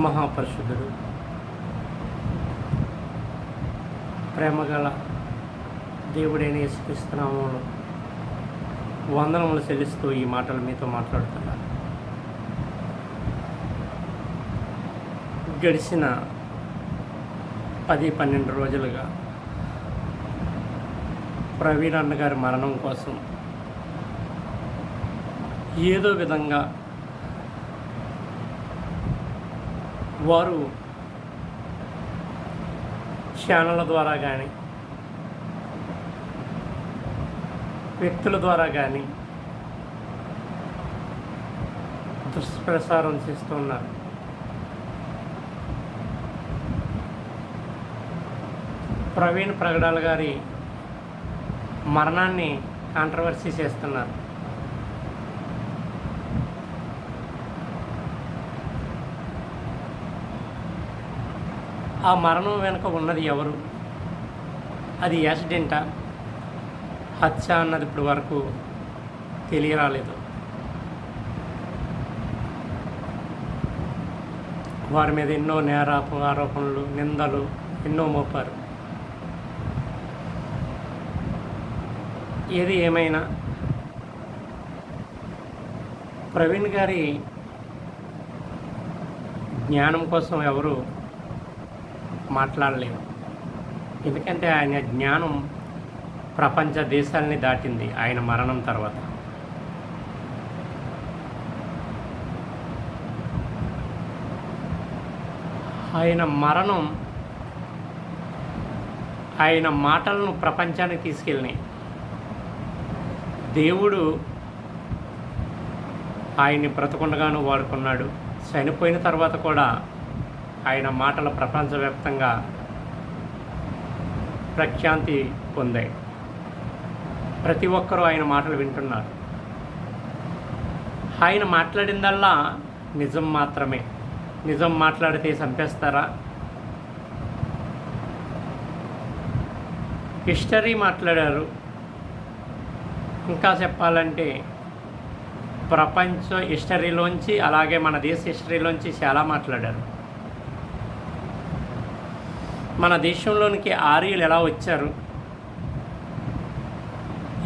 మహాపరిశుద్ధుడు, ప్రేమగల దేవుడైన యేసుక్రీస్తు నామములో వందనములు చెల్లిస్తూ ఈ మాటలు మీతో మాట్లాడుతున్నాను. గడిచిన 10-12 రోజులుగా ప్రవీణ్ అన్న గారి మరణం కోసం ఏదో విధంగా వారు ఛానళ్ళ ద్వారా కానీ వ్యక్తుల ద్వారా కానీ దుష్ప్రచారం చేస్తున్నారు. ప్రవీణ్ ప్రగడాల గారి మరణాన్ని కాంట్రవర్సీ చేస్తున్నారు. ఆ మరణం వెనుక ఉన్నది ఎవరు? అది యాక్సిడెంటా, హత్య అన్నది ఇప్పటి వరకు తెలియరాలేదు. వారి మీద ఎన్నో ఆరోపణలు, నిందలు ఎన్నో మోపారు. ఏది ఏమైనా ప్రవీణ్ గారి జ్ఞానం కోసం ఎవరు మాట్లాడలేరు. ఎందుకంటే ఆయన జ్ఞానం ప్రపంచ దేశాలని దాటింది ఆయన మరణం తర్వాత. ఆయన మరణం ఆయన మాటలను ప్రపంచానికి తీసుకెళ్ళినాయి. దేవుడు ఆయన్ని బ్రతకుండగాను వాడుకున్నాడు. చనిపోయిన తర్వాత కూడా ఆయన మాటలు ప్రపంచవ్యాప్తంగా ప్రఖ్యాతి పొందాయి. ప్రతి ఒక్కరూ ఆయన మాటలు వింటున్నారు. ఆయన మాట్లాడిందల్లా నిజం మాత్రమే. నిజం మాట్లాడితే చంపేస్తారా? హిస్టరీ మాట్లాడారు. ఇంకా చెప్పాలంటే ప్రపంచ హిస్టరీలోంచి అలాగే మన దేశ హిస్టరీలోంచి చాలా మాట్లాడారు. మన దేశంలోనికి ఆర్యులు ఎలా వచ్చారు,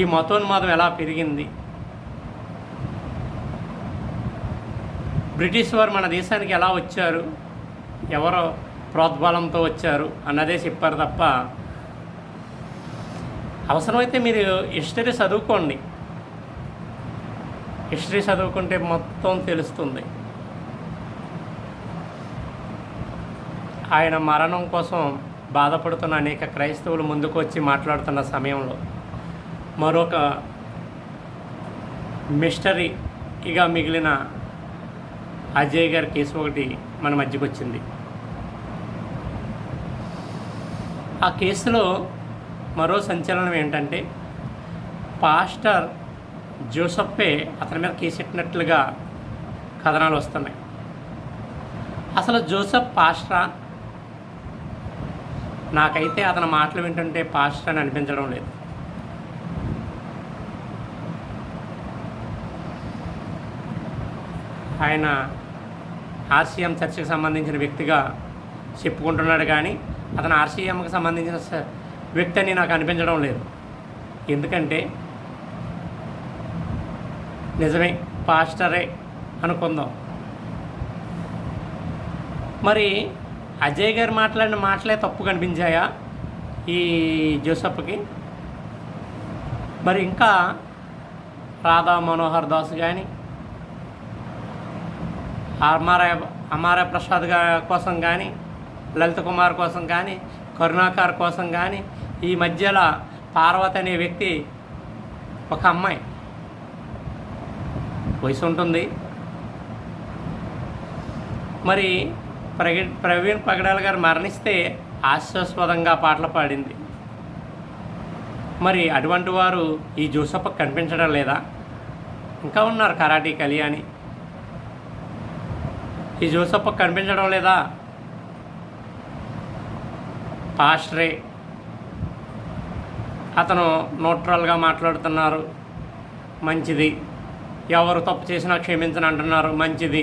ఈ మతోన్మాదం ఎలా పెరిగింది, బ్రిటిష్ వారు మన దేశానికి ఎలా వచ్చారు, ఎవరో ప్రోద్బలంతో వచ్చారు అన్నదే చెప్పారు తప్ప, అవసరమైతే మీరు హిస్టరీ చదువుకోండి. హిస్టరీ చదువుకుంటే మొత్తం తెలుస్తుంది. ఆయన మరణం కోసం బాధపడుతున్న అనేక క్రైస్తవులు ముందుకు వచ్చి మాట్లాడుతున్న సమయంలో మరొక మిస్టరీగా మిగిలిన అజయ్ గారి కేసు ఒకటి మన మధ్యకు వచ్చింది. ఆ కేసులో మరో సంచలనం ఏంటంటే పాస్టర్ జోసెఫే అతని మీద కేసు పెట్టినట్లుగా కథనాలు వస్తున్నాయి. అసలు జోసెఫ్ పాస్టరా? నాకైతే అతని మాటలు వింటుంటే పాస్టర్ అని అనిపించడం లేదు. ఆయన ఆర్సీఎం చర్చికి సంబంధించిన వ్యక్తిగా చెప్పుకుంటున్నాడు, కానీ అతను ఆర్సీఎంకి సంబంధించిన వ్యక్తి అని నాకు అనిపించడం లేదు. ఎందుకంటే నిజమే పాస్టరే అనుకుందాం. మరి అజయ్ గారు మాట్లాడిన మాటలే తప్పు కనిపించాయా ఈ జోసెఫ్కి? మరి ఇంకా రాధా మనోహర్ దాస్ కానీ అమారా ప్రసాద్ కోసం కానీ, లలిత్ కుమార్ కోసం కానీ, కరుణాకర్ కోసం కానీ, ఈ మధ్యలో పార్వతి అనే వ్యక్తి, ఒక అమ్మాయి వయసు ఉంటుంది. మరి ప్రవీణ్ పగడాల గారు మరణిస్తే హాస్యాస్పదంగా పాటలు పాడింది. మరి అటువంటి వారు ఈ జోసెఫ్ కనిపించడం లేదా? ఇంకా ఉన్నారు కరాటీ కళ్యాణి, ఈ జోసెఫ్ కనిపించడం లేదా? పాస్టరే, అతను న్యూట్రల్గా మాట్లాడుతున్నారు, మంచిది. ఎవరు తప్పు చేసినా క్షమించని అంటున్నారు, మంచిది.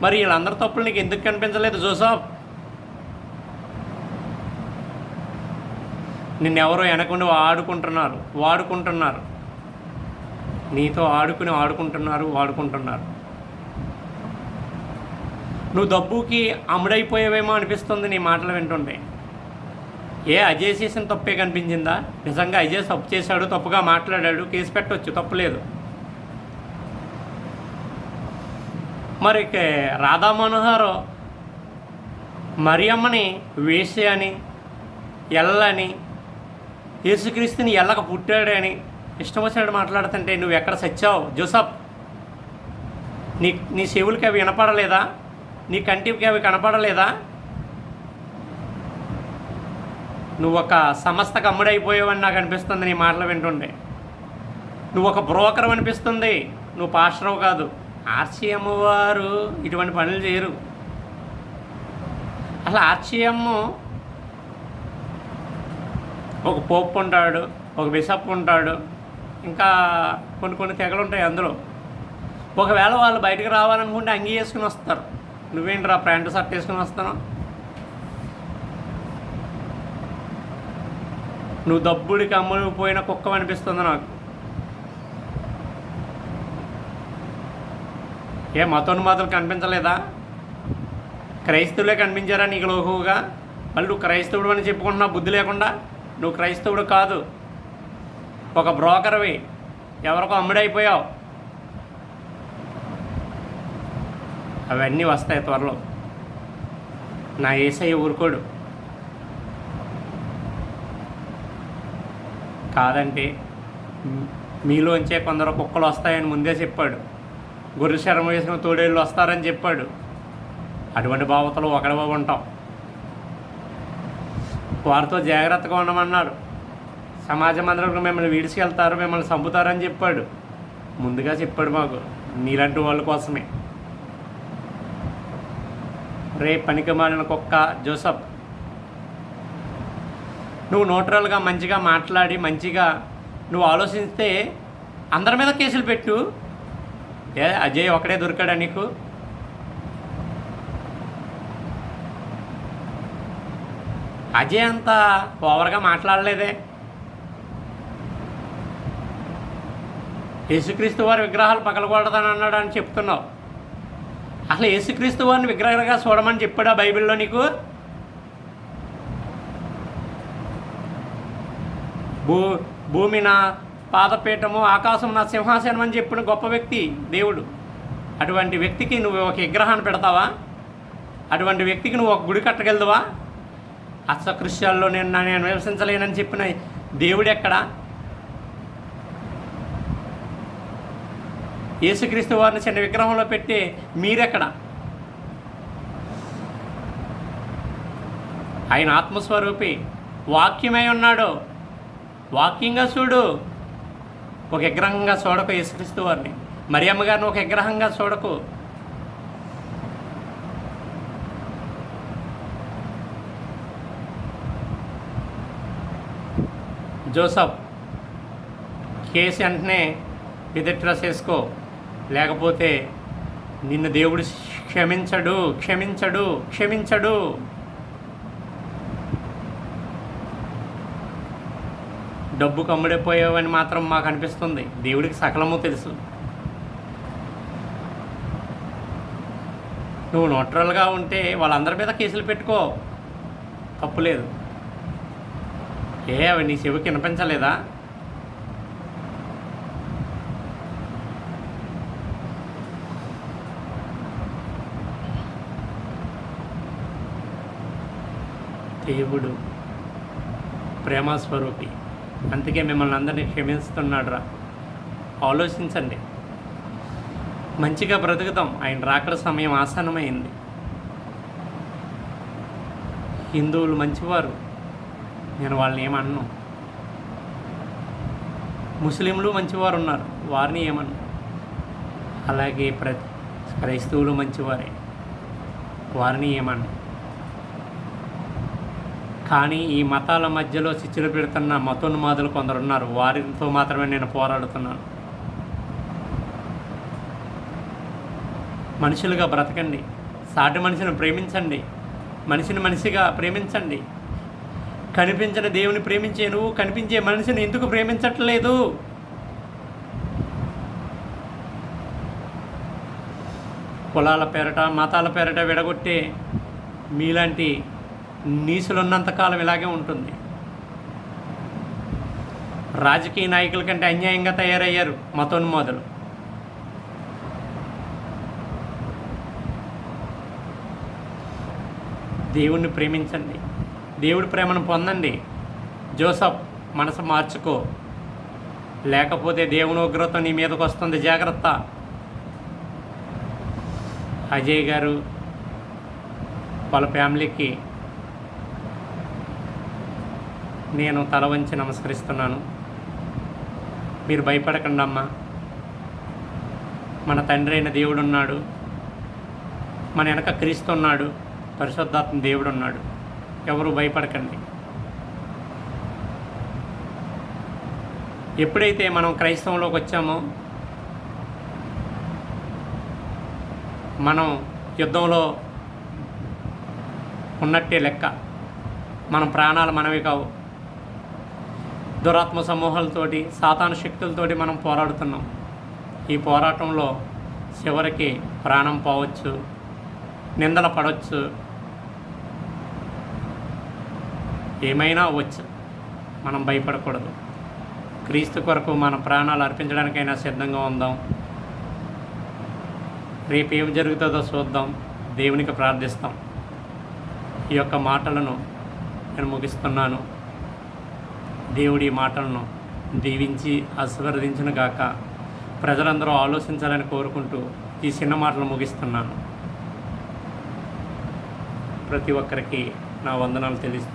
మరి వీళ్ళందరి తప్పులు నీకు ఎందుకు కనిపించలేదు జోసఫ్? నిన్నెవరో వెనకుండి వాడుకుంటున్నారు, నీతో వాడుకుంటున్నారు. నువ్వు డబ్బుకి అమ్ముడైపోయావేమో అనిపిస్తుంది నీ మాటలు వింటుంటే. అజయ్ చేసిన తప్పే కనిపించిందా? నిజంగా అజయ్ తప్పు చేశాడు, తప్పుగా మాట్లాడాడు, కేసు పెట్టవచ్చు, తప్పు లేదు. మరి రాధా మనోహర్ మరియమ్మని వేశ్య అని, ఎల్లని, యేసుక్రీస్తుని ఎల్లక పుట్టాడని ఇష్టం వచ్చినట్టు మాట్లాడుతుంటే నువ్వు ఎక్కడ సచ్చావు జోసఫ్? నీ చెవులకి అవి వినపడలేదా? నీ కంటికి అవి కనపడలేదా? నువ్వు ఒక సంస్థ కమ్ముడైపోయావని నాకు అనిపిస్తుంది నీ మాటలు వింటుండే. నువ్వు ఒక బ్రోకర్ అనిపిస్తుంది, నువ్వు పాస్టర్వు కాదు. ఆర్సీఎం వారు ఇటువంటి పనులు చేయరు. అసలు ఆర్సీఎం ఒక పోప్ ఉంటాడు, ఒక బిషప్ ఉంటాడు, ఇంకా కొన్ని తెగలు ఉంటాయి అందులో. ఒకవేళ వాళ్ళు బయటకు రావాలనుకుంటే అంగీ వేసుకుని వస్తారు. నువ్వేంట్రా ప్యాంటు షర్ట్ వేసుకుని వస్తాను? నువ్వు దబ్బుడికి అమ్ముడిపోయిన కుక్క అనిపిస్తుంది నాకు. మతోన్మాదులు కనిపించలేదా? క్రైస్తవులే కనిపించారా నీకు లోకుగా? మళ్ళీ నువ్వు క్రైస్తవుడు అని చెప్పుకుంటున్నావు బుద్ధి లేకుండా. నువ్వు క్రైస్తవుడు కాదు, ఒక బ్రోకర్వి, ఎవరికో అమ్ముడైపోయావు. అవన్నీ వస్తాయి త్వరలో. నా యేసయ్య ఊరుకోడు. కాదంటే మీలోంచే కొందరు కుక్కలు వస్తాయని ముందే చెప్పాడు. గొర్రె శరం వేసిన తోడేళ్ళు వస్తారని చెప్పాడు. అటువంటి భావతలు ఒకడవ ఉంటాం. వారితో జాగ్రత్తగా ఉండమన్నాడు. సమాజ మందిరంలో మిమ్మల్ని విడిచికెళ్తారు, మిమ్మల్ని చంపుతారని చెప్పాడు. ముందుగా చెప్పాడు మాకు, నీలాంటి వాళ్ళ కోసమే. రే పనికి మాలిన కుక్క జోసఫ్, నువ్వు న్యూట్రల్గా మంచిగా మాట్లాడి మంచిగా నువ్వు ఆలోచిస్తే అందరి మీద కేసులు పెట్టు. అజయ్ ఒకడే దొరికాడా నీకు? అజయ్ అంతా ఓవర్గా మాట్లాడలేదే. యేసుక్రీస్తు వారి విగ్రహాలు పగలకూడదని అన్నాడు అని చెప్తున్నావు. అసలు యేసుక్రీస్తు వారిని విగ్రహాలుగా చూడమని చెప్పాడా బైబిల్లో నీకు? భూమి నా పాదపీఠము, ఆకాశం నా సింహాసనం అని చెప్పిన గొప్ప వ్యక్తి దేవుడు. అటువంటి వ్యక్తికి నువ్వు ఒక విగ్రహాన్ని పెడతావా? అటువంటి వ్యక్తికి నువ్వు ఒక గుడి కట్టగలదువా? అసకృష్యాల్లో నేను నివసించలేనని చెప్పిన దేవుడు ఎక్కడా? యేసుక్రీస్తు వారిని చిన్న విగ్రహంలో పెట్టి మీరెక్కడ? ఆయన ఆత్మస్వరూపి, వాక్యమై ఉన్నాడు. వాక్యంగా చూడు, ఒక విగ్రహంగా చూడకు యేసుక్రీస్తు వారిని. మరియమ్మ గారిని ఒక విగ్రహంగా చూడకు. జోసఫ్, కేసు వెంటనే విత్డ్రా చేసుకో, లేకపోతే నిన్ను దేవుడు క్షమించడు. డబ్బు కమ్ముడిపోయావని మాత్రం మాకు అనిపిస్తుంది. దేవుడికి సకలము తెలుసు. నువ్వు న్యూట్రల్గా ఉంటే వాళ్ళందరి మీద కేసులు పెట్టుకో, తప్పులేదు. అవి నీ చెవికి వినిపించలేదా? దేవుడు ప్రేమస్వరూపి, అందుకే మిమ్మల్ని అందరినీ క్షమిస్తున్నాడు రా. ఆలోచించండి, మంచిగా బ్రతుకుతాం. ఆయన రాకడ సమయం ఆసన్నమైంది. హిందువులు మంచివారు, నేను వాళ్ళని ఏమన్నాను. ముస్లింలు మంచివారు ఉన్నారు, వారిని ఏమన్నా. అలాగే క్రైస్తవులు మంచివారే, వారిని ఏమన్నా. కానీ ఈ మతాల మధ్యలో చిచ్చులు పెడుతున్న మతోన్మాదులు కొందరున్నారు, వారితో మాత్రమే నేను పోరాడుతున్నాను. మనుషులుగా బ్రతకండి, సాటి మనిషిని ప్రేమించండి, మనిషిని మనిషిగా ప్రేమించండి. కనిపించిన దేవుని ప్రేమించే నువ్వు కనిపించే మనిషిని ఎందుకు ప్రేమించట్లేదు? కులాల పేరట, మతాల పేరట విడగొట్టే మీలాంటి నీసులున్నంతకాలం ఇలాగే ఉంటుంది. రాజకీయ నాయకుల కంటే అన్యాయంగా తయారయ్యారు మతోన్మాదులు. దేవుణ్ణి ప్రేమించండి, దేవుడి ప్రేమను పొందండి. జోసఫ్, మనసు మార్చుకో, లేకపోతే దేవుని ఉగ్రత నీ మీదకు వస్తుంది, జాగ్రత్త. అజయ్ గారు వాళ్ళ ఫ్యామిలీకి నేను తల వంచి నమస్కరిస్తున్నాను. మీరు భయపడకండి అమ్మా. మన తండ్రి అయిన దేవుడు ఉన్నాడు, మన వెనక క్రీస్తు ఉన్నాడు, పరిశుద్ధాత్మ దేవుడు ఉన్నాడు. ఎవరు భయపడకండి. ఎప్పుడైతే మనం క్రైస్తవంలోకి వచ్చామో మనం యుద్ధంలో ఉన్నట్టే లెక్క. మన ప్రాణాలు మనవి కావు. దురాత్మ సమూహాలతోటి, సాతాను శక్తులతోటి మనం పోరాడుతున్నాం. ఈ పోరాటంలో చివరికి ప్రాణం పోవచ్చు, నిందలు పడవచ్చు, ఏమైనా అవ్వచ్చు. మనం భయపడకూడదు. క్రీస్తు కొరకు మన ప్రాణాలు అర్పించడానికైనా సిద్ధంగా ఉందాం. రేపు ఏం జరుగుతుందో చూద్దాం, దేవునికి ప్రార్థిస్తాం. ఈ యొక్క మాటలను నేను ముగిస్తున్నాను. దేవుడి మాటలను దీవించి ఆశీర్వదించును గాక. ప్రజలందరూ ఆలోచించాలని కోరుకుంటూ ఈ చిన్న మాటలు ముగిస్తున్నాను. ప్రతి ఒక్కరికి నా వందనాలు తెలుసు.